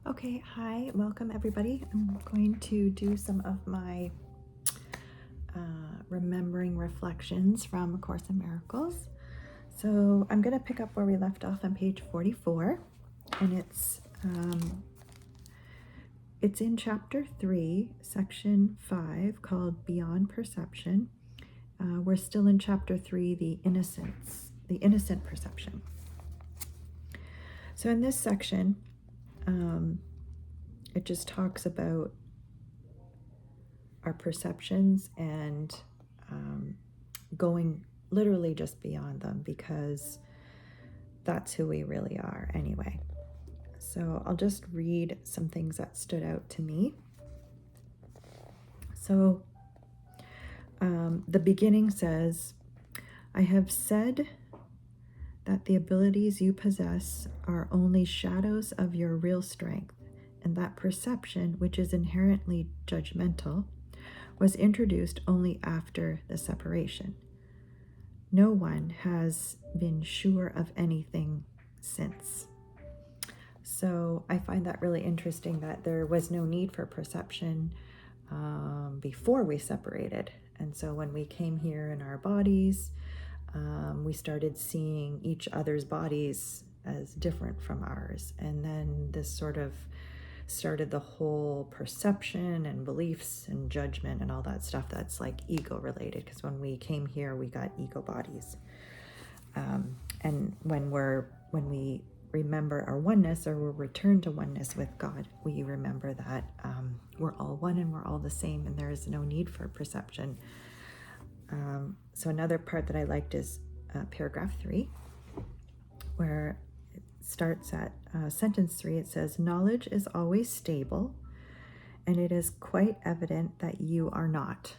Okay, hi, welcome everybody. I'm going to do some of my remembering reflections from A Course in Miracles. So I'm going to pick up where we left off on page 44, and it's in chapter 3, section 5, called Beyond Perception. We're still in chapter 3, the innocent perception. So in this section, it just talks about our perceptions and going literally just beyond them, because that's who we really are anyway. So I'll just read some things that stood out to me. So the beginning says, I have said that the abilities you possess are only shadows of your real strength, and that perception, which is inherently judgmental, was introduced only after the separation. No one has been sure of anything since. So I find that really interesting, that there was no need for perception before we separated. And so when we came here in our bodies, we started seeing each other's bodies as different from ours. And then this sort of started the whole perception and beliefs and judgment and all that stuff that's like ego related, because when we came here we got ego bodies, and when we remember our oneness, or we're returned to oneness with God, we remember that we're all one and we're all the same, and there is no need for perception. So another part that I liked is paragraph 3, where starts at sentence 3. It says, knowledge is always stable, and it is quite evident that you are not.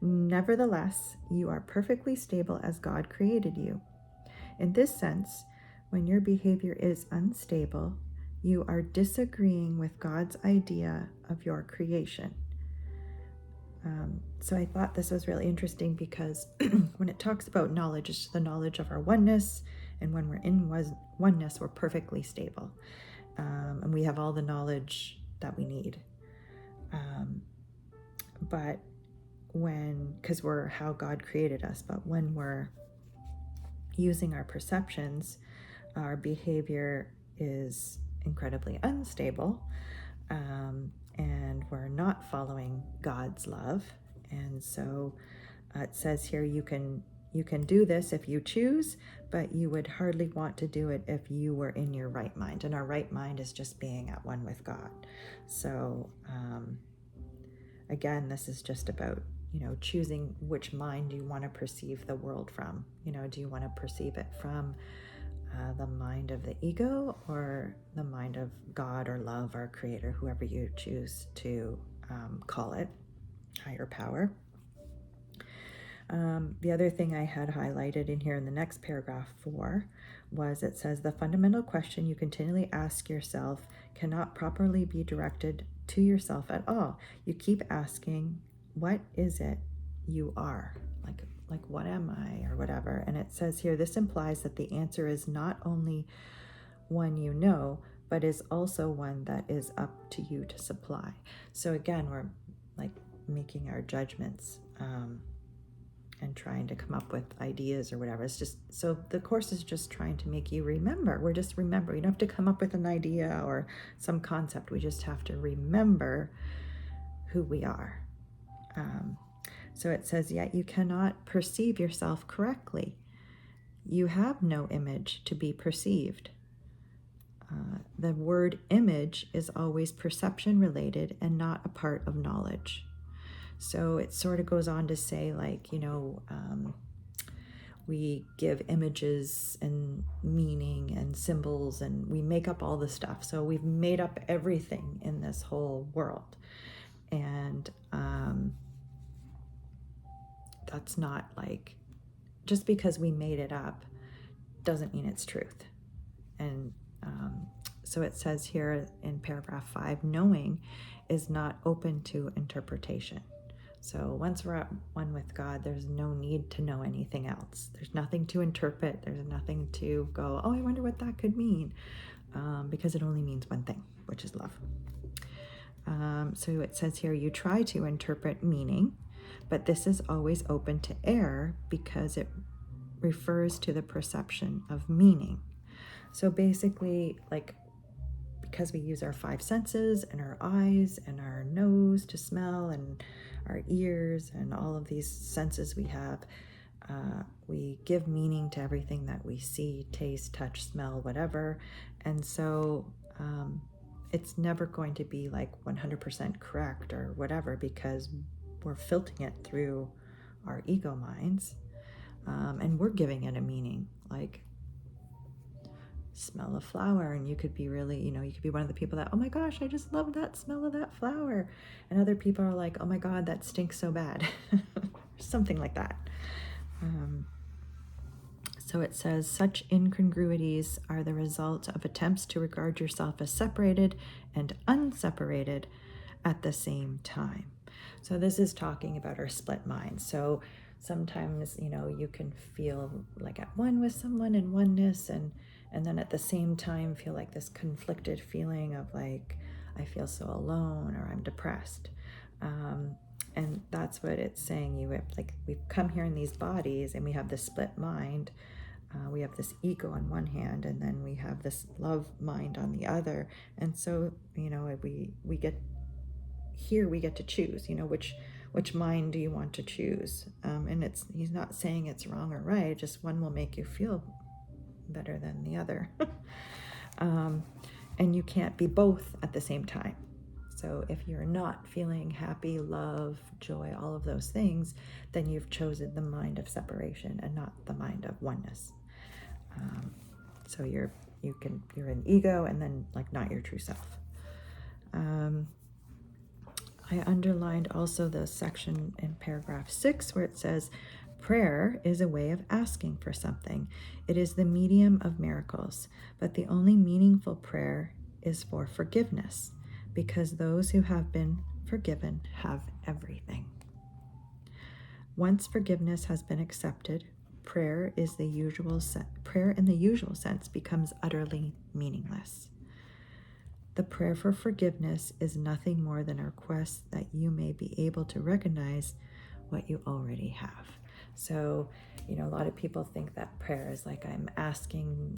Nevertheless, you are perfectly stable as God created you. In this sense, when your behavior is unstable, you are disagreeing with God's idea of your creation. So I thought this was really interesting, because when it talks about knowledge, it's the knowledge of our oneness, and when we're in oneness, we're perfectly stable, and we have all the knowledge that we need. But because we're how God created us, but when we're using our perceptions, our behavior is incredibly unstable, and we're not following God's love. And so it says here, you can do this if you choose, but you would hardly want to do it if you were in your right mind. And our right mind is just being at one with God. So again, this is just about, choosing which mind you want to perceive the world from. Do you want to perceive it from the mind of the ego, or the mind of God or love or creator, whoever you choose to call it, higher power. The other thing I had highlighted in here in the next paragraph 4 was, it says, the fundamental question you continually ask yourself cannot properly be directed to yourself at all. You keep asking, what is it you are? Like what am I, or whatever. And it says here, this implies that the answer is not only one you know, but is also one that is up to you to supply. So again, we're like making our judgments and trying to come up with ideas or whatever. It's just, so the Course is just trying to make you remember. We're just remember. You don't have to come up with an idea or some concept. We just have to remember who we are. So it says, yet you cannot perceive yourself correctly. You have no image to be perceived. The word image is always perception related and not a part of knowledge. So it sort of goes on to say, like, we give images and meaning and symbols, and we make up all the stuff. So we've made up everything in this whole world. And that's not, like, just because we made it up doesn't mean it's truth. And so it says here in paragraph 5, knowing is not open to interpretation. So once we're at one with God, there's no need to know anything else. There's nothing to interpret. There's nothing to go, oh, I wonder what that could mean. because it only means one thing, which is love. So it says here, you try to interpret meaning, but this is always open to error because it refers to the perception of meaning. So basically, like, because we use our five senses and our eyes and our nose to smell and our ears and all of these senses we have, we give meaning to everything that we see, taste, touch, smell, whatever. And so it's never going to be like 100% correct or whatever, because we're filtering it through our ego minds, and we're giving it a meaning. Like, smell a flower, and you could be really, you could be one of the people that, oh my gosh, I just love that smell of that flower, and other people are like, oh my god, that stinks so bad. Something like that. So it says, such incongruities are the result of attempts to regard yourself as separated and unseparated at the same time. So this is talking about our split minds. So sometimes, you can feel like at one with someone in oneness, and then at the same time feel like this conflicted feeling of like, I feel so alone, or I'm depressed. And that's what it's saying. We've come here in these bodies, and we have this split mind. We have this ego on one hand, and then we have this love mind on the other. And so, we get here, we get to choose, which mind do you want to choose? And he's not saying it's wrong or right, just one will make you feel better than the other. And you can't be both at the same time. So if you're not feeling happy, love, joy, all of those things, then you've chosen the mind of separation and not the mind of oneness. So you're in ego, and then like not your true self. I underlined also the section in paragraph 6 where it says, prayer is a way of asking for something. It is the medium of miracles, but the only meaningful prayer is for forgiveness, because those who have been forgiven have everything. Once forgiveness has been accepted, prayer in the usual sense becomes utterly meaningless. The prayer for forgiveness is nothing more than a request that you may be able to recognize what you already have. So, a lot of people think that prayer is like, I'm asking,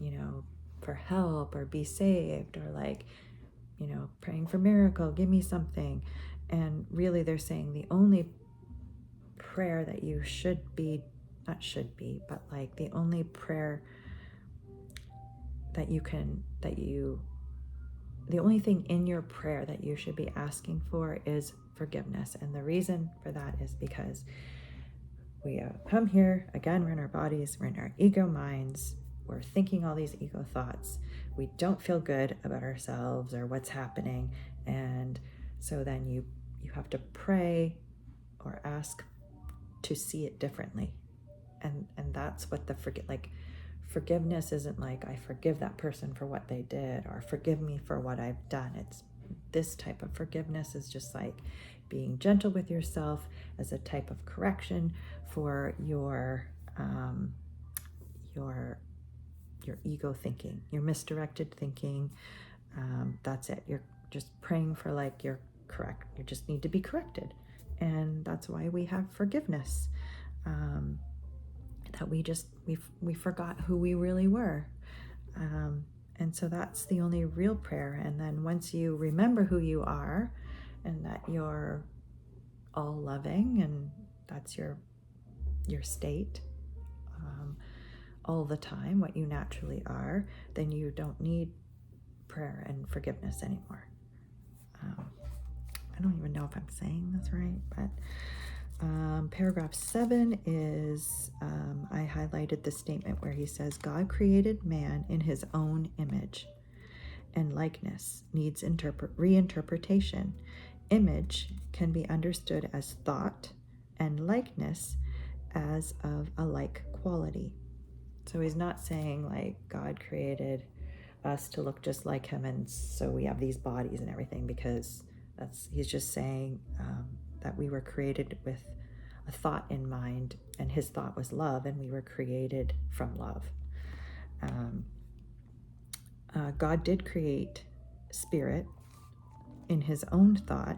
for help or be saved, or like, praying for miracle, give me something. And really they're saying the only prayer that you but like the only prayer that the only thing in your prayer that you should be asking for is forgiveness. And the reason for that is because we come here, again, we're in our bodies, we're in our ego minds, we're thinking all these ego thoughts. We don't feel good about ourselves or what's happening. And so then you have to pray or ask to see it differently. And that's what forgiveness isn't like, I forgive that person for what they did, or forgive me for what I've done. It's this type of forgiveness is just like being gentle with yourself as a type of correction for your ego thinking, your misdirected thinking. That's it. You're just praying for like you're correct. You just need to be corrected. And that's why we have forgiveness. That we forgot who we really were. And so that's the only real prayer. And then once you remember who you are, and that you're all loving, and that's your state, all the time, what you naturally are, then you don't need prayer and forgiveness anymore. I don't even know if I'm saying this right, but paragraph 7 is, I highlighted the statement where he says, God created man in his own image, and likeness needs reinterpretation. Image can be understood as thought, and likeness as of a like quality. So he's not saying like God created us to look just like him, and so we have these bodies and everything, because he's just saying that we were created with a thought in mind, and his thought was love, and we were created from love. God did create spirit in his own thought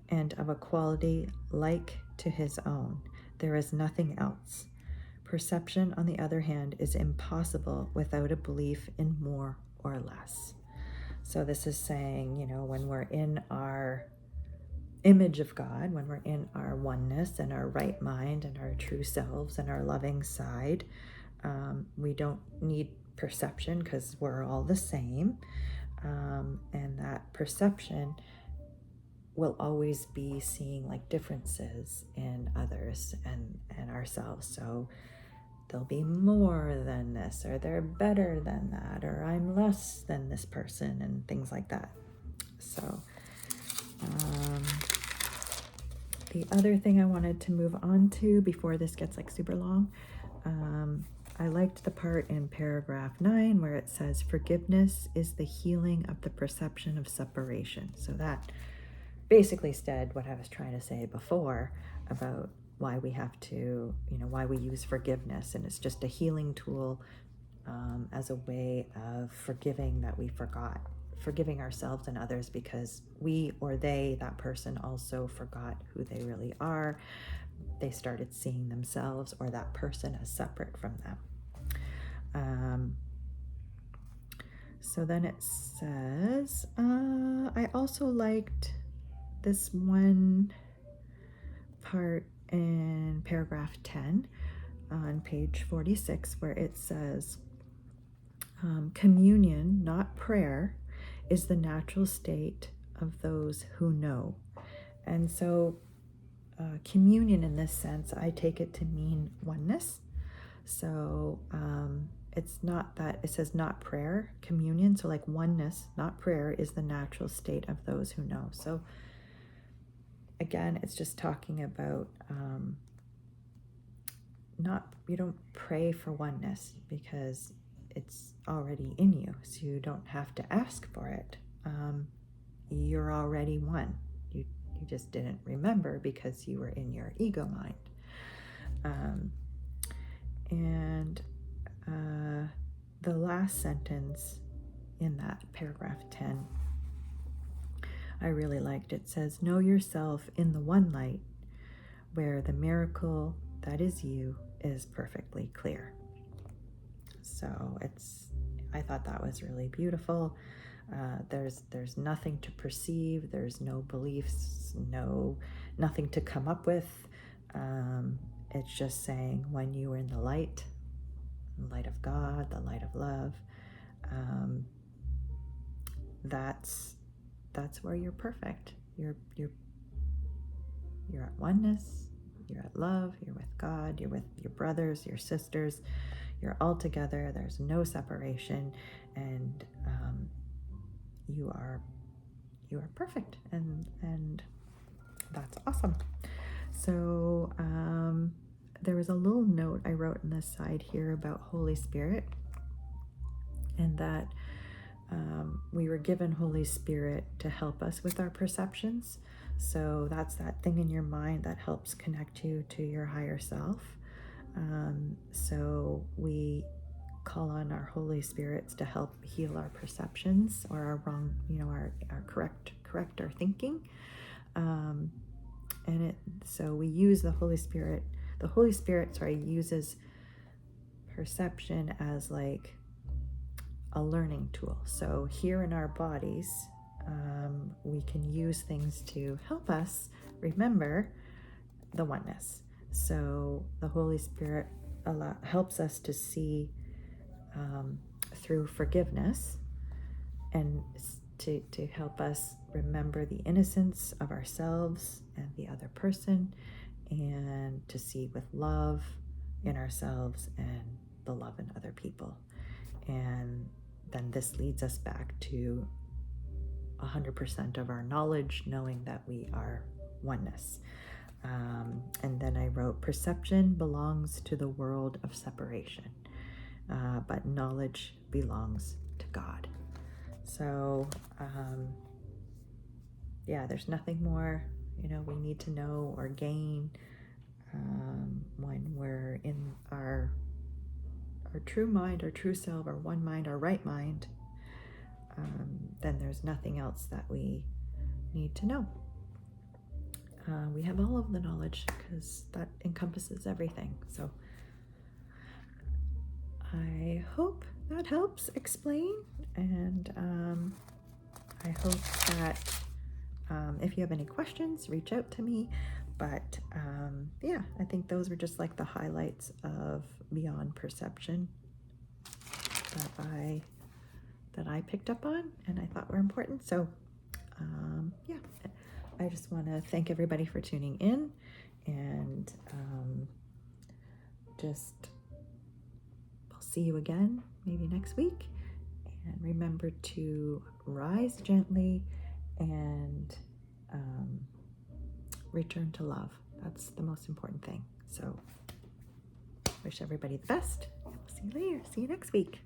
and of a quality like to his own. There is nothing else. Perception, on the other hand, is impossible without a belief in more or less. So this is saying, when we're in our image of God, when we're in our oneness and our right mind and our true selves and our loving side, we don't need perception because we're all the same. And that perception will always be seeing like differences in others and ourselves. So they'll be more than this, or they're better than that, or I'm less than this person, and things like that. So the other thing I wanted to move on to before this gets like super long, I liked the part in paragraph 9 where it says forgiveness is the healing of the perception of separation. So that basically said what I was trying to say before about why we have to, why we use forgiveness. And it's just a healing tool as a way of forgiving that we forgot, forgiving ourselves and others because we or they, that person, also forgot who they really are. They started seeing themselves or that person as separate from them. So then it says, I also liked this one part in paragraph 10 on page 46 where it says, communion, not prayer, is the natural state of those who know. And so communion in this sense, I take it to mean oneness. So it's not that, it says not prayer, communion. So like oneness, not prayer, is the natural state of those who know. So again, it's just talking about you don't pray for oneness because it's already in you. So you don't have to ask for it. You're already one. You just didn't remember because you were in your ego mind. And the last sentence in that paragraph 10, I really liked. It says, know yourself in the one light where the miracle that is you is perfectly clear. So I thought that was really beautiful. There's nothing to perceive. There's no beliefs, nothing to come up with. It's just saying when you are in the light of God, the light of love, that's where you're perfect. You're at oneness. You're at love. You're with God. You're with your brothers, your sisters. You're all together. There's no separation, and you are perfect, and that's awesome. So there was a little note I wrote in this side here about Holy Spirit, and that we were given Holy Spirit to help us with our perceptions. So that's that thing in your mind that helps connect you to your higher self. So we call on our Holy Spirits to help heal our perceptions or our wrong, our correct our thinking. So we use the Holy Spirit. The Holy Spirit, uses perception as like a learning tool. So here in our bodies, we can use things to help us remember the oneness. So the Holy Spirit helps us to see through forgiveness and to help us remember the innocence of ourselves and the other person, and to see with love in ourselves and the love in other people. And then this leads us back to 100% of our knowledge, knowing that we are oneness. And then I wrote, perception belongs to the world of separation, but knowledge belongs to God. So, there's nothing more, we need to know or gain when we're in our true mind, our true self, our one mind, our right mind. then there's nothing else that we need to know. We have all of the knowledge because that encompasses everything. So I hope that helps explain, and I hope that if you have any questions, reach out to me. But yeah, I think those were just like the highlights of Beyond Perception that I picked up on and I thought were important. So yeah, I just want to thank everybody for tuning in, and just I'll see you again maybe next week. And remember to rise gently and return to love. That's the most important thing. So wish everybody the best. We'll see you later. See you next week.